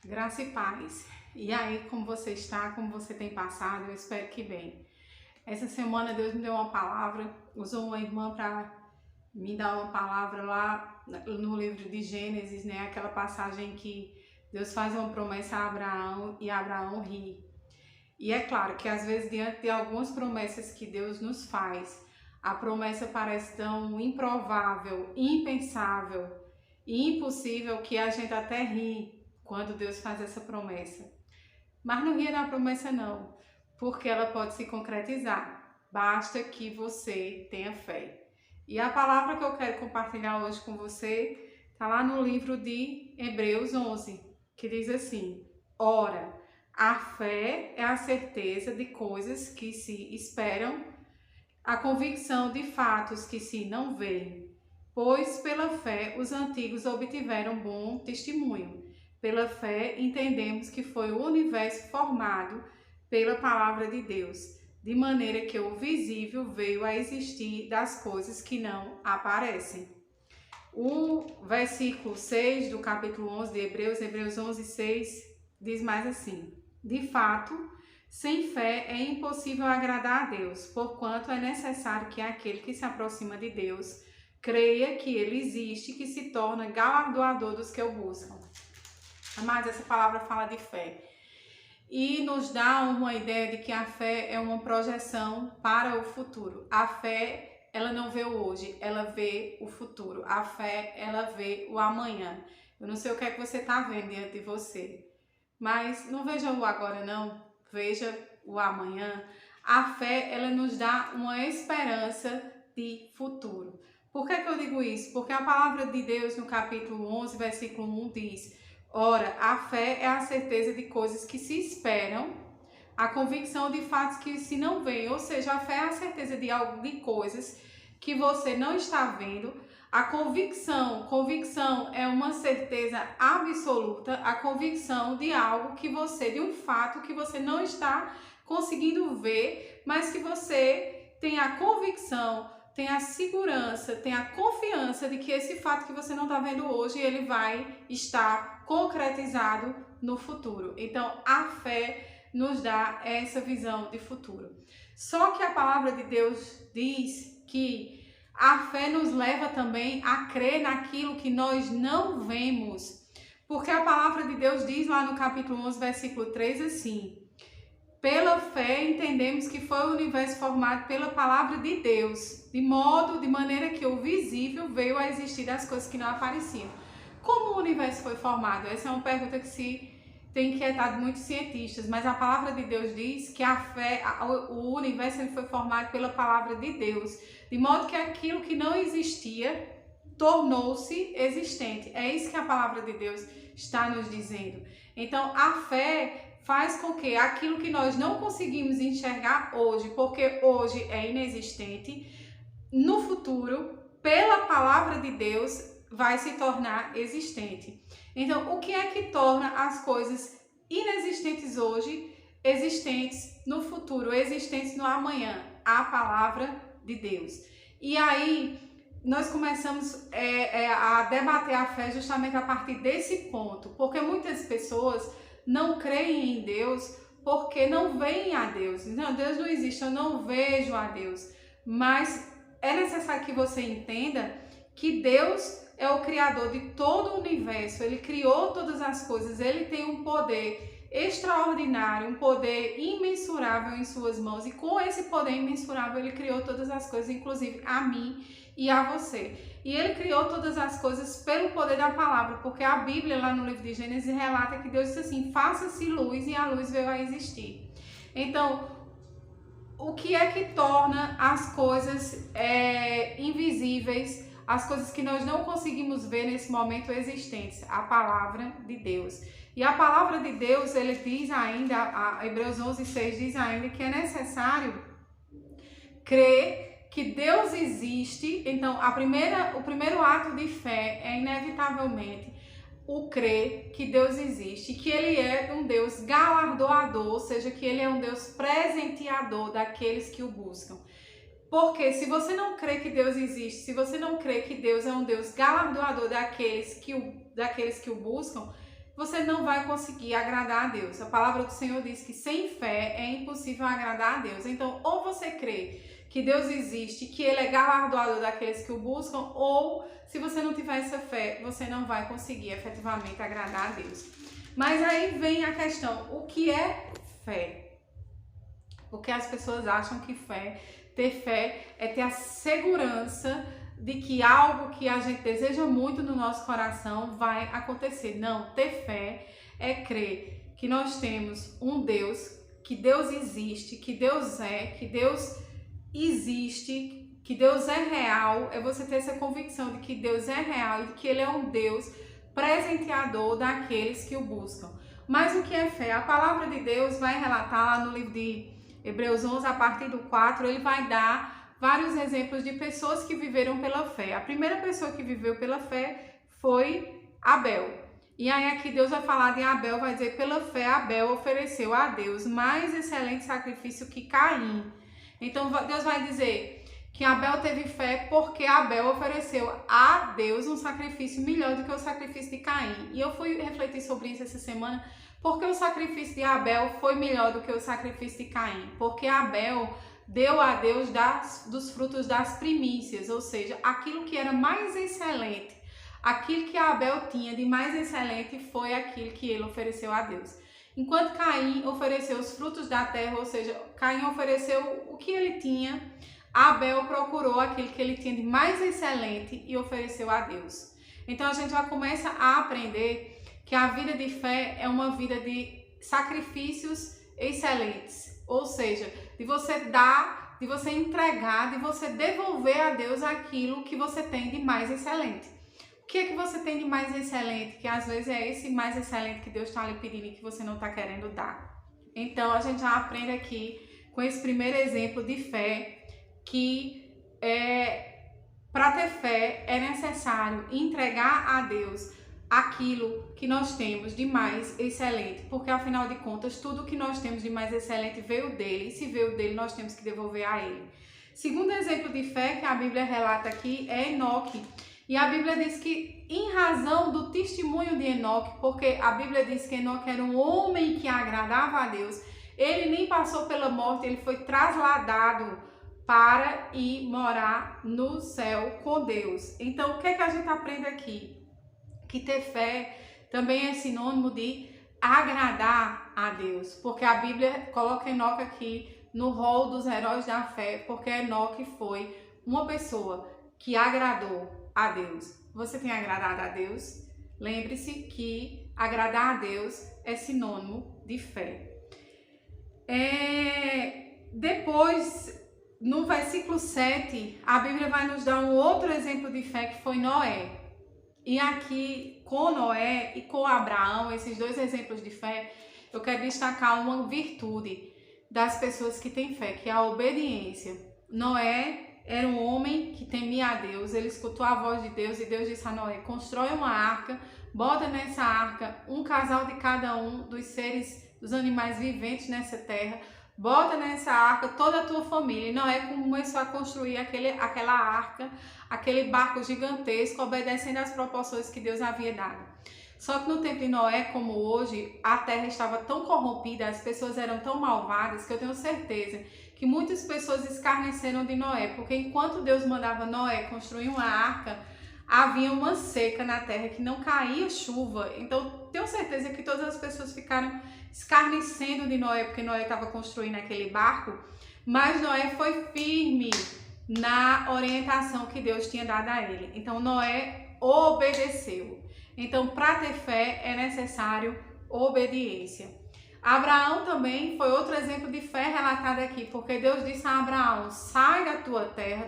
Graça e paz. E aí, como você está? Como você tem passado? Eu espero que bem. Essa semana Deus me deu uma palavra, usou uma irmã para me dar uma palavra lá no livro de Gênesis, né? Aquela passagem que Deus faz uma promessa a Abraão e Abraão ri. E é claro que às vezes diante de algumas promessas que Deus nos faz, a promessa parece tão improvável, impensável e impossível que a gente até ri quando Deus faz essa promessa. Mas não ria da promessa não, porque ela pode se concretizar. Basta que você tenha fé. E a palavra que eu quero compartilhar hoje com você está lá no livro de Hebreus 11, que diz assim: Ora, a fé é a certeza de coisas que se esperam, a convicção de fatos que se não veem. Pois pela fé os antigos obtiveram bom testemunho. Pela fé entendemos que foi o universo formado pela palavra de Deus, de maneira que o visível veio a existir das coisas que não aparecem. O versículo 6 do capítulo 11 de Hebreus 11, 6, diz mais assim: De fato, sem fé é impossível agradar a Deus, porquanto é necessário que aquele que se aproxima de Deus creia que ele existe, que se torna galardoador dos que o buscam. Mas essa palavra fala de fé e nos dá uma ideia de que a fé é uma projeção para o futuro. A fé, ela não vê o hoje, ela vê o futuro. A fé, ela vê o amanhã. Eu não sei o que é que você está vendo diante de você, mas não veja o agora não, veja o amanhã. A fé, ela nos dá uma esperança de futuro. Por que eu digo isso? Porque a palavra de Deus no capítulo 11, versículo 1 diz: Ora, a fé é a certeza de coisas que se esperam, a convicção de fatos que se não veem. Ou seja, a fé é a certeza de coisas que você não está vendo. A convicção é uma certeza absoluta, a convicção de algo que você, de um fato que você não está conseguindo ver, mas que você tem a convicção, tem a segurança, tem a confiança de que esse fato que você não está vendo hoje, ele vai estar concretizado no futuro. Então, a fé nos dá essa visão de futuro. Só que a palavra de Deus diz que a fé nos leva também a crer naquilo que nós não vemos. Porque a palavra de Deus diz lá no capítulo 11, versículo 3 assim: Pela fé entendemos que foi o universo formado pela palavra de Deus, de maneira que o visível veio a existir das coisas que não apareciam. Como o universo foi formado? Essa é uma pergunta que se tem inquietado muitos cientistas, mas a palavra de Deus diz que a fé, o universo ele foi formado pela palavra de Deus, de modo que aquilo que não existia tornou-se existente. É isso que a palavra de Deus está nos dizendo. Então, a fé faz com que aquilo que nós não conseguimos enxergar hoje, porque hoje é inexistente, no futuro, pela palavra de Deus, vai se tornar existente. Então, o que é que torna as coisas inexistentes hoje, existentes no futuro, existentes no amanhã? A palavra de Deus. E aí, nós começamos a debater a fé justamente a partir desse ponto, porque muitas pessoas não creem em Deus porque não veem a Deus. Não, Deus não existe, eu não vejo a Deus. Mas é necessário que você entenda que Deus é o criador de todo o universo, ele criou todas as coisas, ele tem um poder extraordinário, um poder imensurável em suas mãos, e com esse poder imensurável ele criou todas as coisas, inclusive a mim e a você. E ele criou todas as coisas pelo poder da palavra, porque a Bíblia lá no livro de Gênesis relata que Deus disse assim: faça-se luz, e a luz veio a existir. Então, o que é que torna as coisas invisíveis, as coisas que nós não conseguimos ver nesse momento existentes? A palavra de Deus. E a palavra de Deus, ele diz ainda, a Hebreus 11, 6 diz ainda que é necessário crer que Deus existe. Então, o primeiro ato de fé é inevitavelmente o crer que Deus existe, que ele é um Deus galardoador, ou seja, que ele é um Deus presenteador daqueles que o buscam. Porque se você não crê que Deus existe, se você não crê que Deus é um Deus galardoador daqueles que o buscam, você não vai conseguir agradar a Deus. A palavra do Senhor diz que sem fé é impossível agradar a Deus. Então, ou você crê que Deus existe, que Ele é galardoador daqueles que o buscam, ou se você não tiver essa fé, você não vai conseguir efetivamente agradar a Deus. Mas aí vem a questão, o que é fé? Porque as pessoas acham que ter fé é ter a segurança de que algo que a gente deseja muito no nosso coração vai acontecer. Não, ter fé é crer que nós temos um Deus, que Deus existe, que Deus existe, que Deus é real. É você ter essa convicção de que Deus é real e de que Ele é um Deus presenteador daqueles que o buscam. Mas o que é fé? A palavra de Deus vai relatar lá no livro de Hebreus 11, a partir do 4, ele vai dar vários exemplos de pessoas que viveram pela fé. A primeira pessoa que viveu pela fé foi Abel. E aí aqui Deus vai falar de Abel, vai dizer, pela fé Abel ofereceu a Deus mais excelente sacrifício que Caim. Então Deus vai dizer que Abel teve fé porque Abel ofereceu a Deus um sacrifício melhor do que o sacrifício de Caim. E eu fui refletir sobre isso essa semana, porque o sacrifício de Abel foi melhor do que o sacrifício de Caim. Porque Abel deu a Deus dos frutos das primícias, ou seja, aquilo que era mais excelente. Aquilo que Abel tinha de mais excelente foi aquilo que ele ofereceu a Deus. Enquanto Caim ofereceu os frutos da terra, ou seja, Caim ofereceu o que ele tinha, Abel procurou aquilo que ele tinha de mais excelente e ofereceu a Deus. Então a gente já começa a aprender que a vida de fé é uma vida de sacrifícios excelentes, ou seja, de você dar, de você entregar, de você devolver a Deus aquilo que você tem de mais excelente. O que é que você tem de mais excelente? Que às vezes é esse mais excelente que Deus está lhe pedindo e que você não está querendo dar. Então a gente já aprende aqui com esse primeiro exemplo de fé que para ter fé é necessário entregar a Deus aquilo que nós temos de mais excelente, porque afinal de contas tudo que nós temos de mais excelente veio dele, e se veio dele nós temos que devolver a ele. Segundo exemplo de fé que a Bíblia relata aqui é Enoque, e a Bíblia diz que em razão do testemunho de Enoque, porque a Bíblia diz que Enoque era um homem que agradava a Deus, ele nem passou pela morte, ele foi trasladado para ir morar no céu com Deus. Então o que é que a gente aprende aqui? Que ter fé também é sinônimo de agradar a Deus, porque a Bíblia coloca Enoque aqui no rol dos heróis da fé, porque Enoque foi uma pessoa que agradou a Deus. Você tem agradado a Deus? Lembre-se que agradar a Deus é sinônimo de fé. Depois, no versículo 7, a Bíblia vai nos dar um outro exemplo de fé que foi Noé. E aqui, com Noé e com Abraão, esses dois exemplos de fé, eu quero destacar uma virtude das pessoas que têm fé, que é a obediência. Noé era um homem que temia a Deus, ele escutou a voz de Deus e Deus disse a Noé, constrói uma arca, bota nessa arca um casal de cada um dos seres, dos animais viventes nessa terra, bota nessa arca toda a tua família. E Noé começou a construir aquela arca, aquele barco gigantesco, obedecendo às proporções que Deus havia dado. Só que no tempo de Noé, como hoje, a terra estava tão corrompida, as pessoas eram tão malvadas, que eu tenho certeza que muitas pessoas escarneceram de Noé, porque enquanto Deus mandava Noé construir uma arca, havia uma seca na terra, que não caía chuva. Então, tenho certeza que todas as pessoas ficaram escarnecendo de Noé, porque Noé estava construindo aquele barco, mas Noé foi firme na orientação que Deus tinha dado a ele. Então, Noé obedeceu. Então, para ter fé é necessário obediência. Abraão também foi outro exemplo de fé relatado aqui, porque Deus disse a Abraão, sai da tua terra,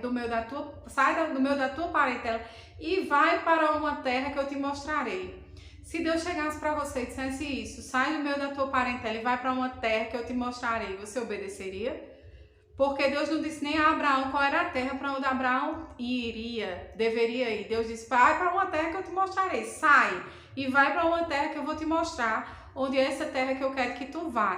sai do meio da tua parentela e vai para uma terra que eu te mostrarei. Se Deus chegasse para você e dissesse isso, sai do meio da tua parentela e vai para uma terra que eu te mostrarei, você obedeceria? Porque Deus não disse nem a Abraão qual era a terra para onde Abraão deveria ir. Deus disse, vai para uma terra que eu te mostrarei, sai e vai para uma terra que eu vou te mostrar, onde é essa terra que eu quero que tu vá.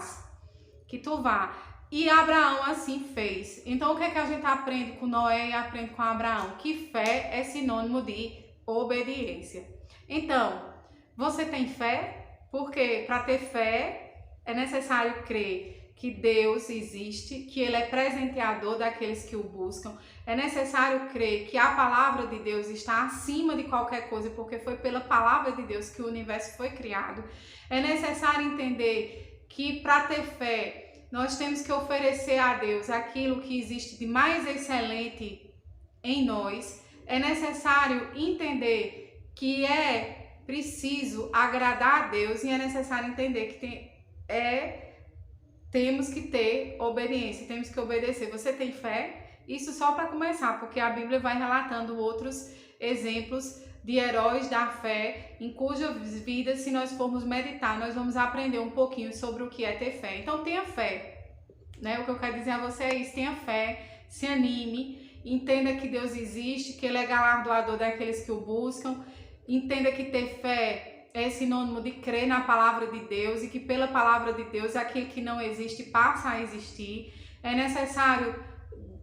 E Abraão assim fez. Então o que é que a gente aprende com Noé e aprende com Abraão? Que fé é sinônimo de obediência. Então, você tem fé? Porque para ter fé é necessário crer que Deus existe, que Ele é presenteador daqueles que o buscam. É necessário crer que a palavra de Deus está acima de qualquer coisa, porque foi pela palavra de Deus que o universo foi criado. É necessário entender que para ter fé, nós temos que oferecer a Deus aquilo que existe de mais excelente em nós. É necessário entender que é preciso agradar a Deus e é necessário entender que temos que ter obediência, temos que obedecer. Você tem fé? Isso só para começar, porque a Bíblia vai relatando outros exemplos de heróis da fé, em cujas vidas, se nós formos meditar, nós vamos aprender um pouquinho sobre o que é ter fé. Então tenha fé, né? O que eu quero dizer a você é isso, tenha fé, se anime, entenda que Deus existe, que Ele é galardoador daqueles que o buscam, entenda que ter fé é sinônimo de crer na palavra de Deus e que pela palavra de Deus aquilo que não existe passa a existir. É necessário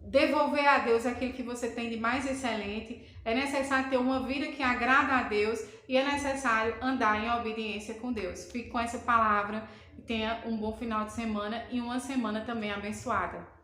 devolver a Deus aquilo que você tem de mais excelente, é necessário ter uma vida que agrada a Deus e é necessário andar em obediência com Deus. Fique com essa palavra e tenha um bom final de semana e uma semana também abençoada.